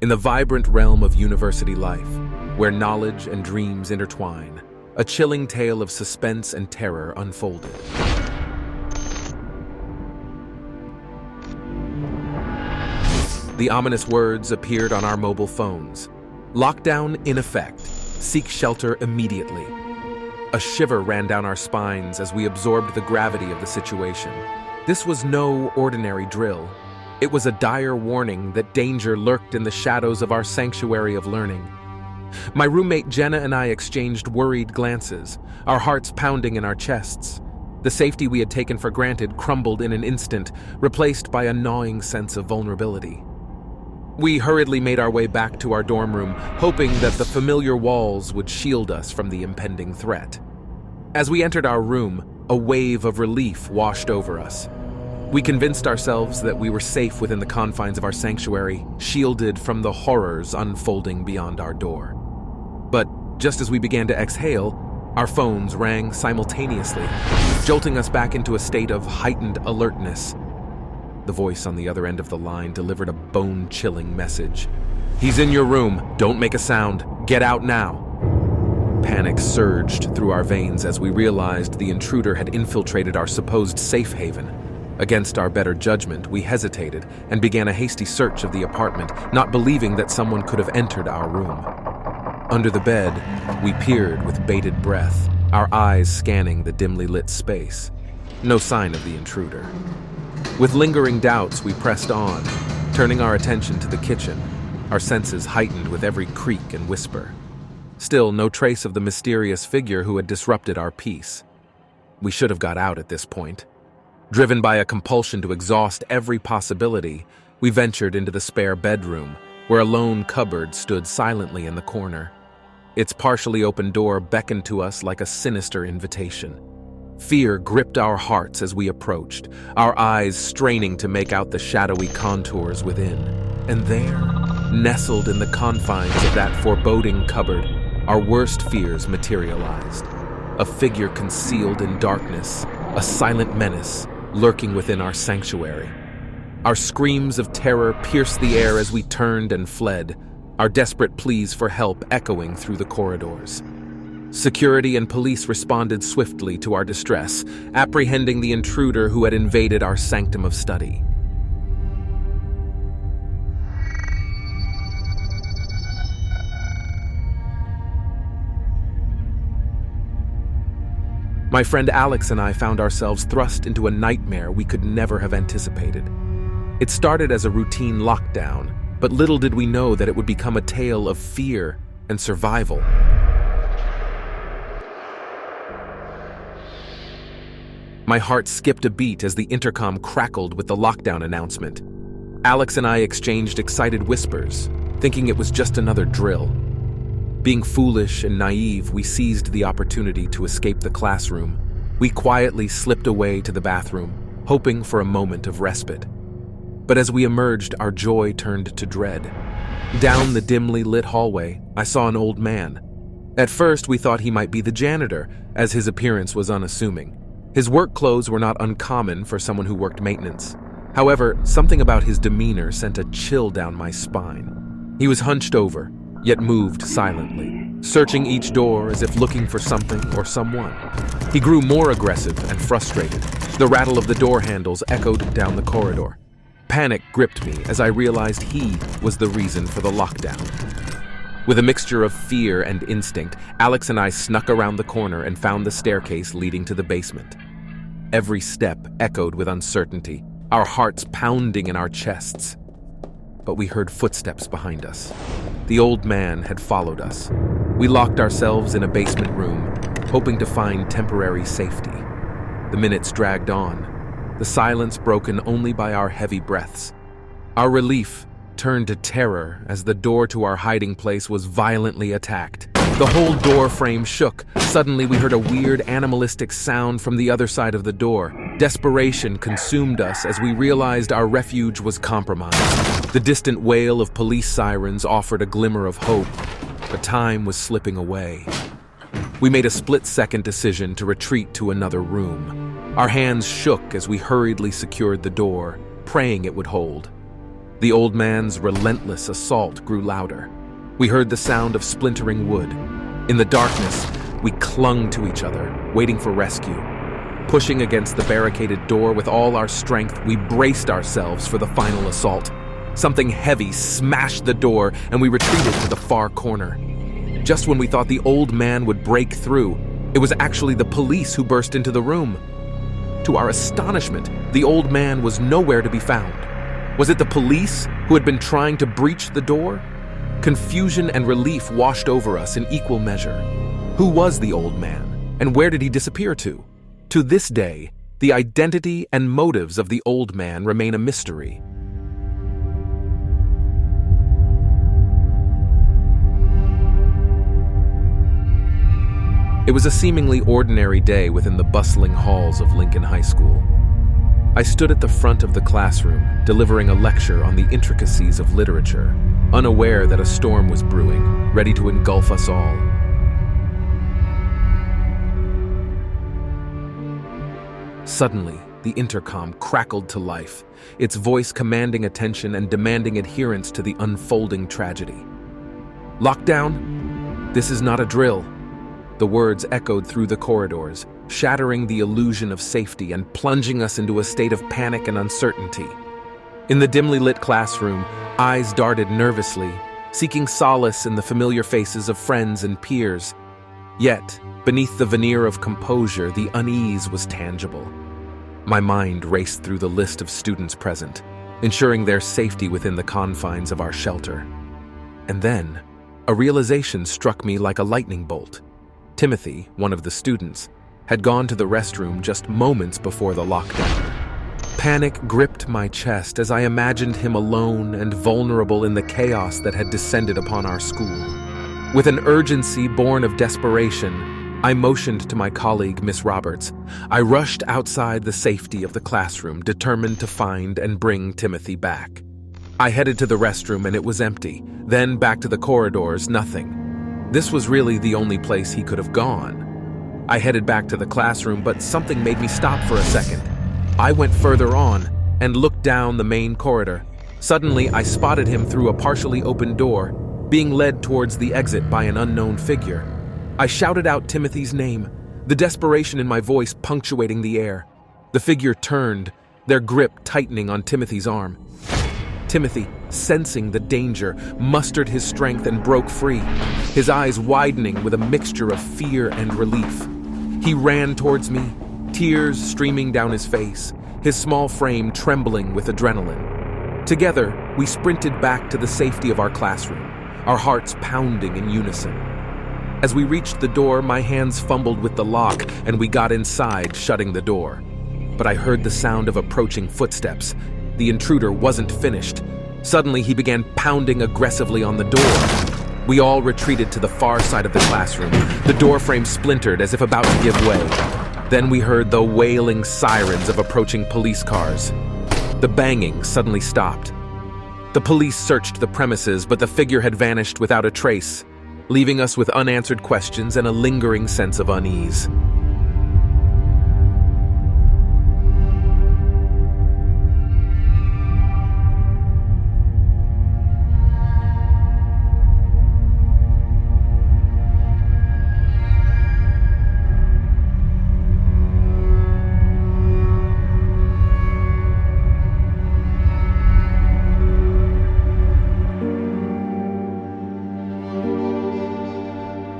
In the vibrant realm of university life, where knowledge and dreams intertwine, a chilling tale of suspense and terror unfolded. The ominous words appeared on our mobile phones. Lockdown in effect. Seek shelter immediately. A shiver ran down our spines as we absorbed the gravity of the situation. This was no ordinary drill. It was a dire warning that danger lurked in the shadows of our sanctuary of learning. My roommate Jenna and I exchanged worried glances, our hearts pounding in our chests. The safety we had taken for granted crumbled in an instant, replaced by a gnawing sense of vulnerability. We hurriedly made our way back to our dorm room, hoping that the familiar walls would shield us from the impending threat. As we entered our room, a wave of relief washed over us. We convinced ourselves that we were safe within the confines of our sanctuary, shielded from the horrors unfolding beyond our door. But just as we began to exhale, our phones rang simultaneously, jolting us back into a state of heightened alertness. The voice on the other end of the line delivered a bone-chilling message. "He's in your room. Don't make a sound. Get out now." Panic surged through our veins as we realized the intruder had infiltrated our supposed safe haven. Against our better judgment, we hesitated and began a hasty search of the apartment, not believing that someone could have entered our room. Under the bed, we peered with bated breath, our eyes scanning the dimly lit space. No sign of the intruder. With lingering doubts, we pressed on, turning our attention to the kitchen, our senses heightened with every creak and whisper. Still, no trace of the mysterious figure who had disrupted our peace. We should have got out at this point. Driven by a compulsion to exhaust every possibility, we ventured into the spare bedroom, where a lone cupboard stood silently in the corner. Its partially open door beckoned to us like a sinister invitation. Fear gripped our hearts as we approached, our eyes straining to make out the shadowy contours within. And there, nestled in the confines of that foreboding cupboard, our worst fears materialized. A figure concealed in darkness, a silent menace, lurking within our sanctuary. Our screams of terror pierced the air as we turned and fled, our desperate pleas for help echoing through the corridors. Security and police responded swiftly to our distress, apprehending the intruder who had invaded our sanctum of study. My friend Alex and I found ourselves thrust into a nightmare we could never have anticipated. It started as a routine lockdown, but little did we know that it would become a tale of fear and survival. My heart skipped a beat as the intercom crackled with the lockdown announcement. Alex and I exchanged excited whispers, thinking it was just another drill. Being foolish and naive, we seized the opportunity to escape the classroom. We quietly slipped away to the bathroom, hoping for a moment of respite. But as we emerged, our joy turned to dread. Down the dimly lit hallway, I saw an old man. At first, we thought he might be the janitor, as his appearance was unassuming. His work clothes were not uncommon for someone who worked maintenance. However, something about his demeanor sent a chill down my spine. He was hunched over, yet moved silently, searching each door as if looking for something or someone. He grew more aggressive and frustrated. The rattle of the door handles echoed down the corridor. Panic gripped me as I realized he was the reason for the lockdown. With a mixture of fear and instinct, Alex and I snuck around the corner and found the staircase leading to the basement. Every step echoed with uncertainty, our hearts pounding in our chests. But we heard footsteps behind us. The old man had followed us. We locked ourselves in a basement room, hoping to find temporary safety. The minutes dragged on, the silence broken only by our heavy breaths. Our relief turned to terror as the door to our hiding place was violently attacked. The whole door frame shook. Suddenly we heard a weird animalistic sound from the other side of the door. Desperation consumed us as we realized our refuge was compromised. The distant wail of police sirens offered a glimmer of hope, but time was slipping away. We made a split-second decision to retreat to another room. Our hands shook as we hurriedly secured the door, praying it would hold. The old man's relentless assault grew louder. We heard the sound of splintering wood. In the darkness, we clung to each other, waiting for rescue. Pushing against the barricaded door with all our strength, we braced ourselves for the final assault. Something heavy smashed the door, and we retreated to the far corner. Just when we thought the old man would break through, it was actually the police who burst into the room. To our astonishment, the old man was nowhere to be found. Was it the police who had been trying to breach the door? Confusion and relief washed over us in equal measure. Who was the old man, and where did he disappear to? To this day, the identity and motives of the old man remain a mystery. It was a seemingly ordinary day within the bustling halls of Lincoln High School. I stood at the front of the classroom, delivering a lecture on the intricacies of literature, unaware that a storm was brewing, ready to engulf us all. Suddenly, the intercom crackled to life, its voice commanding attention and demanding adherence to the unfolding tragedy. "Lockdown? This is not a drill." The words echoed through the corridors, shattering the illusion of safety and plunging us into a state of panic and uncertainty. In the dimly lit classroom, eyes darted nervously, seeking solace in the familiar faces of friends and peers. Yet, beneath the veneer of composure, the unease was tangible. My mind raced through the list of students present, ensuring their safety within the confines of our shelter. And then, a realization struck me like a lightning bolt. Timothy, one of the students, had gone to the restroom just moments before the lockdown. Panic gripped my chest as I imagined him alone and vulnerable in the chaos that had descended upon our school. With an urgency born of desperation, I motioned to my colleague, Miss Roberts. I rushed outside the safety of the classroom, determined to find and bring Timothy back. I headed to the restroom and it was empty. Then back to the corridors, nothing. This was really the only place he could have gone. I headed back to the classroom, but something made me stop for a second. I went further on and looked down the main corridor. Suddenly, I spotted him through a partially open door, being led towards the exit by an unknown figure. I shouted out Timothy's name, the desperation in my voice punctuating the air. The figure turned, their grip tightening on Timothy's arm. Timothy, sensing the danger, mustered his strength and broke free, his eyes widening with a mixture of fear and relief. He ran towards me, tears streaming down his face, his small frame trembling with adrenaline. Together, we sprinted back to the safety of our classroom, our hearts pounding in unison. As we reached the door, my hands fumbled with the lock, and we got inside, shutting the door. But I heard the sound of approaching footsteps. The intruder wasn't finished. Suddenly, he began pounding aggressively on the door. We all retreated to the far side of the classroom. The door frame splintered as if about to give way. Then we heard the wailing sirens of approaching police cars. The banging suddenly stopped. The police searched the premises, but the figure had vanished without a trace, leaving us with unanswered questions and a lingering sense of unease.